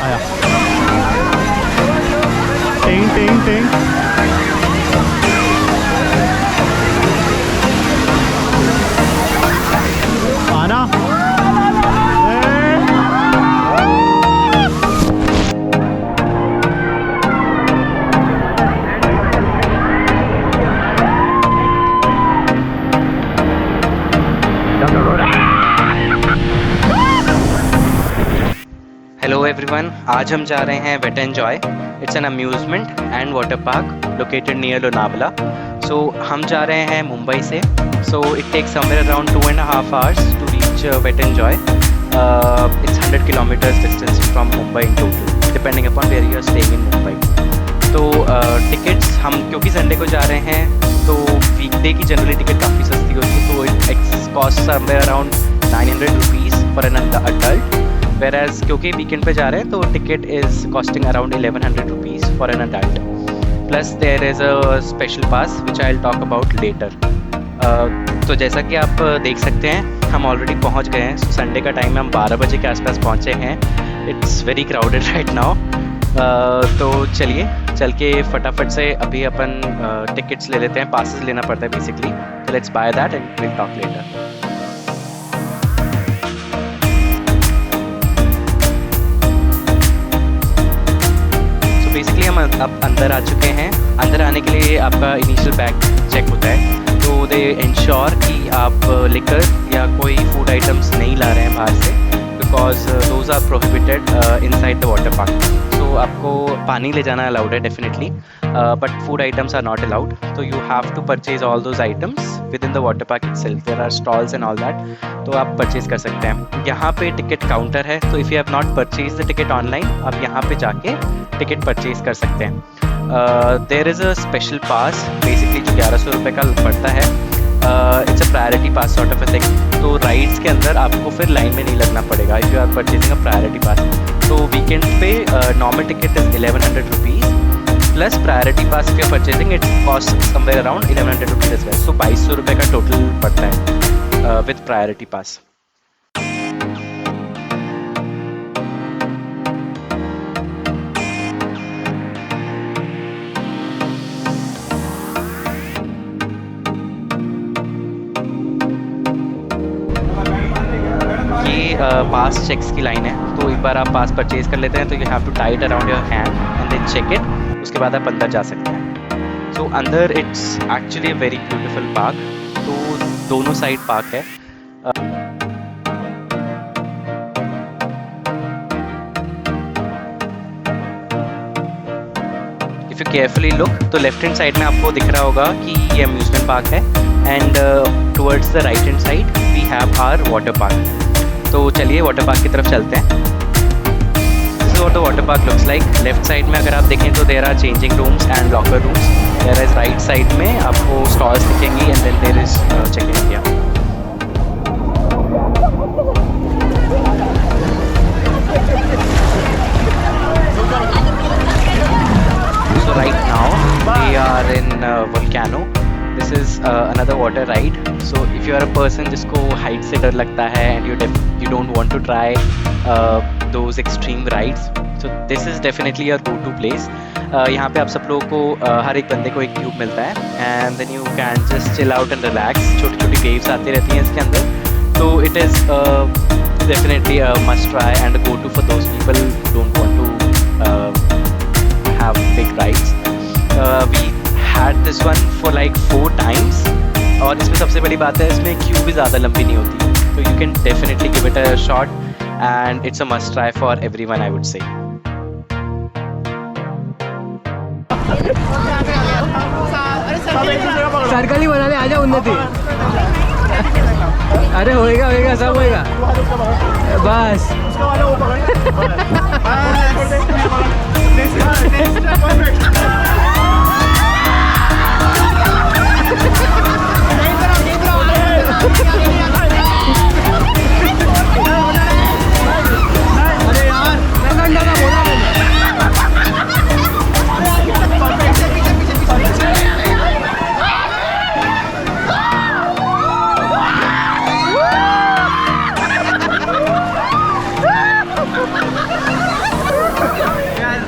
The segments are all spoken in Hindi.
आया। टिंग टिंग टिंग। आना। हेलो एवरीवन, आज हम जा रहे हैं Wet'n Joy. It's an amusement and water park located near Lonavala. So हम जा रहे हैं मुंबई से। So it takes somewhere around 2.5 hours to reach Wet'n Joy. It's 100 kilometers distance from Mumbai in total, depending upon where you are staying in Mumbai. तो टिकट्स हम क्योंकि संडे को जा रहे हैं तो वीकडे की जनरली टिकट काफ़ी सस्ती होती है, तो it cost somewhere around 900 rupees for an adult. Whereas क्योंकि वीकेंड पे जा रहे हैं तो ticket is costing around 1100 rupees for an adult. Plus there is a special pass which I will talk about later. तो जैसा कि आप देख सकते हैं हम ऑलरेडी पहुंच गए हैं। संडे का टाइम हम 12 बजे के आसपास पहुंचे हैं। It's very crowded right now. तो चलिए चल के फटाफट से अभी अपन टिकट्स ले लेते हैं। पासेस लेना पड़ता है बेसिकली। तो let's by that and will talk later. Basically हम अब अंदर आ चुके हैं। अंदर आने के लिए आपका इनिशियल बैग चेक होता है, तो दे इंश्योर कि आप लिकर या कोई फूड आइटम्स नहीं ला रहे हैं बाहर से, because those are prohibited inside the water park. So आपको पानी ले जाना अलाउड है definitely, but food items are not allowed. तो you have to purchase all those items within the water park itself. There are stalls and all that, तो आप परचेज कर सकते हैं। यहाँ पे टिकट काउंटर है, तो if you have not purchase the ticket online, आप यहाँ पे जाके टिकट परचेज कर सकते हैं। There is a special pass basically जो 1100 रुपये का पड़ता है। It's a priority pass sort of a thing. तो राइड्स के अंदर आपको फिर लाइन में नहीं लगना पड़ेगा if you are purchasing a priority pass. तो वीकेंड पे normal ticket is 1100 rupees plus priority pass if you are purchasing it cost somewhere around 1100 rupees as well. So 2200 रुपये का टोटल पड़ता है with priority pass. Pass checks की लाइन है, तो एक बार आप पास परचेज कर लेते हैं तो you have to tie it around your hand and then check it. उसके बाद आप अंदर जा सकते हैं। सो अंदर it's actually a very beautiful park. तो दोनों साइड पार्क है। इफ़ यू केयरफुली लुक तो लेफ्ट हैंड साइड में आपको दिख रहा होगा कि ये अम्यूजमेंट पार्क है, and towards the right hand side we have our water park. तो चलिए वाटर पार्क की तरफ चलते हैं। This is what the water park looks like. Left side में अगर आप देखें तो there are changing rooms and locker rooms. There is right side में आपको स्टॉल्स दिखेंगी and then there is check in area. So right now we are in Volcano. This is another water ride. So if you are a person जिसको हाइट से डर लगता है and you don't want to try those extreme rides, so this is definitely your go-to place. यहाँ पे आप सब लोगों को हर एक बंदे को एक ट्यूब मिलता है and then you can just chill out and relax. छोटी छोटी waves आती रहती हैं इसके अंदर, तो it is definitely a must try and a go-to for those people who don't want to have big rides. We had this one for like 4 times, और इसमें सबसे बड़ी बात है इसमें क्यू भी ज़्यादा लंबी नहीं होती, तो you can definitely give it a shot and it's a must try for everyone I would say. Circle ही बना ले, आजा उन्नति। अरे होएगा होएगा सब होएगा बस। अरे यार घंटा का बोला मैंने।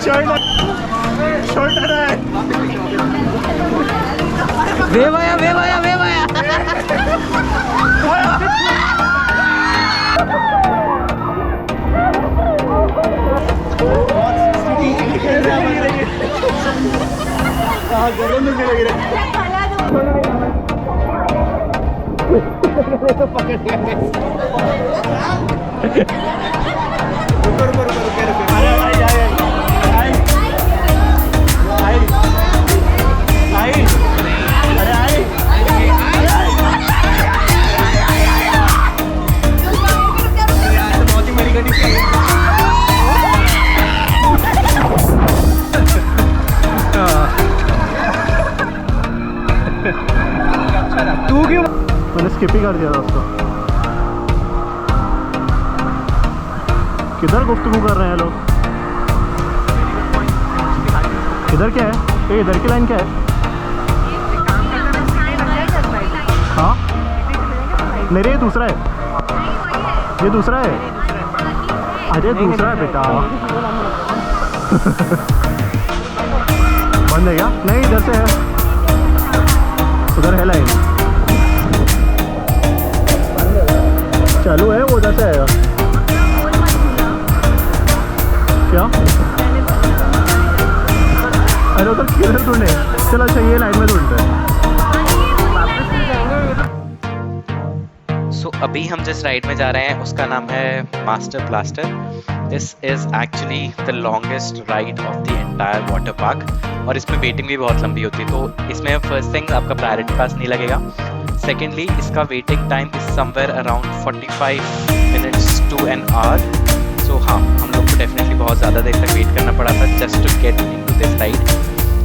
शर्ट है वेव आया वेव आया वेव आया तू क्यों मैंने स्किप ही कर दिया था उसको किधर गुफ्तगू कर रहे हैं लोग इधर क्या है ये इधर की लाइन क्या है हाँ नहीं रे ये दूसरा है ये दूसरा है अरे दूसरा है बेटा बंद है क्या नहीं इधर से है उधर है लाइन चालू है वो उधर से आएगा क्या अरे उधर किधर ढूंढे चलो अच्छा ये लाइन में ढूंढते हैं सो अभी हम जिस राइड में जा रहे हैं उसका नाम है master blaster. This is actually the longest ride of the entire water park और इसमें वेटिंग भी बहुत लंबी होती है। तो इसमें फर्स्ट थिंग आपका प्रायोरिटी पास नहीं लगेगा। सेकेंडली इसका waiting time is somewhere around 45 minutes to an hour. So हाँ हम लोग को डेफिनेटली बहुत ज़्यादा देर तक वेट करना पड़ा था just to get into this ride,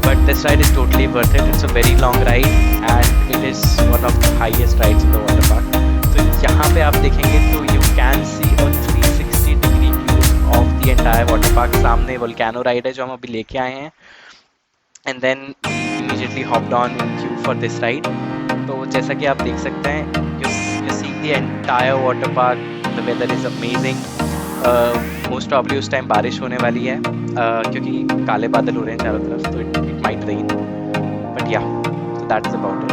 but this ride is totally worth it. It's a very long ride and it is one of the highest rides in the water park. तो यहाँ पे आप देखेंगे तो you can see a 360 degree view of the entire water park. सामने वोल्केनो राइड है जो हम अभी लेके आए हैं and then immediately hopped on in queue for this ride. तो जैसा कि आप देख सकते हैं you see the entire water park, the weather is amazing. Most probably उस टाइम बारिश होने वाली है क्योंकि काले बादल हो रहे हैं चारों तरफ, तो इट माइट रेन, बट या दैट इज़ अबाउट इट।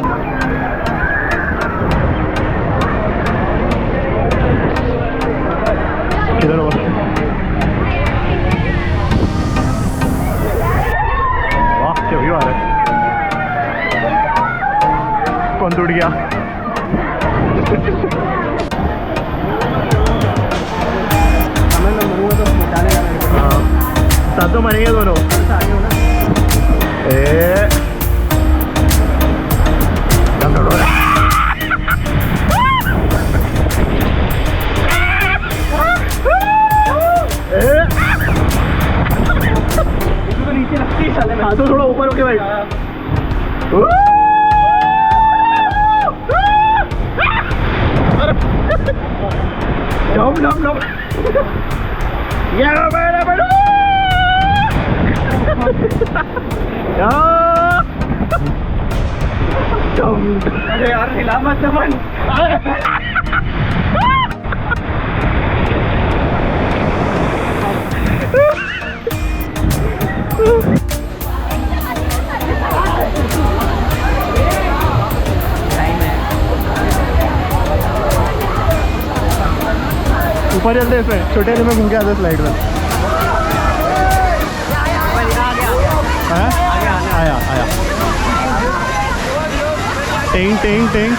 किधर हो वाह क्या व्यू आ रहा है। कौन टूट गया साथ तो मरेंगे दोनों। हाँ तो थोड़ा ऊपर होके भाई। जंप जंप जंप अरे यार हिला मत मन। ऊपर चलते इसमें छोटे में घूम के आते स्लाइड में। आया आया टिंग टिंग टिंग।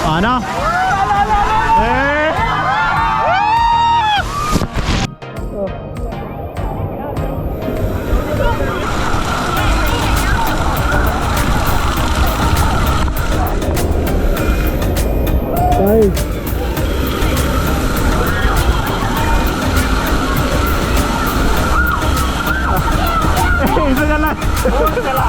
आना इसे चला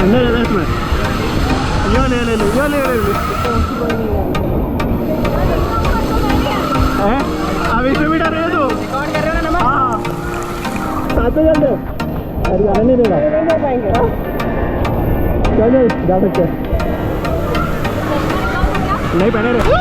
अंदर है इसमें। यो ले ले ले यो ले ले ले अब इसमें भी डर रहे हो तो हाँ साथ में चल दे। अरे जाने नहीं देगा। चल जा सकते हैं। नहीं पहने रहे।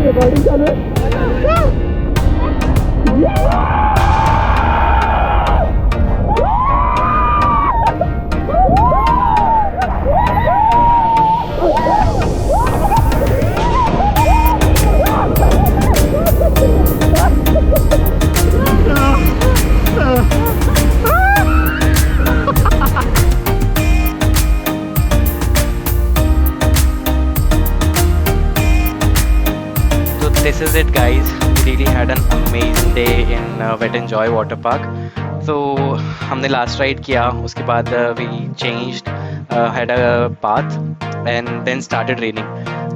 रिकॉर्डिंग चालू है। This is it, guys. We really had an amazing day in Wet n Joy water park. So हमने last ride किया, उसके बाद we changed, had a path and then started raining.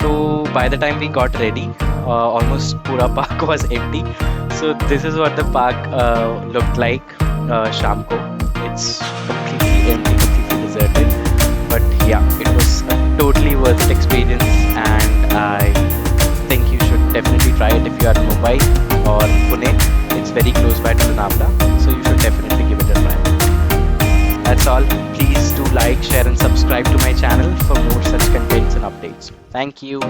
So by the time we got ready, almost पूरा park was empty. So this is what the park looked like शाम को. It's completely empty, completely deserted. But yeah, it was a totally worth it experience, and I think you should definitely try it if you are in Mumbai or Pune. It's very close by to Lonavala, so you should definitely give it a try. That's all. Please do like, share and subscribe to my channel for more such contents and updates. Thank you.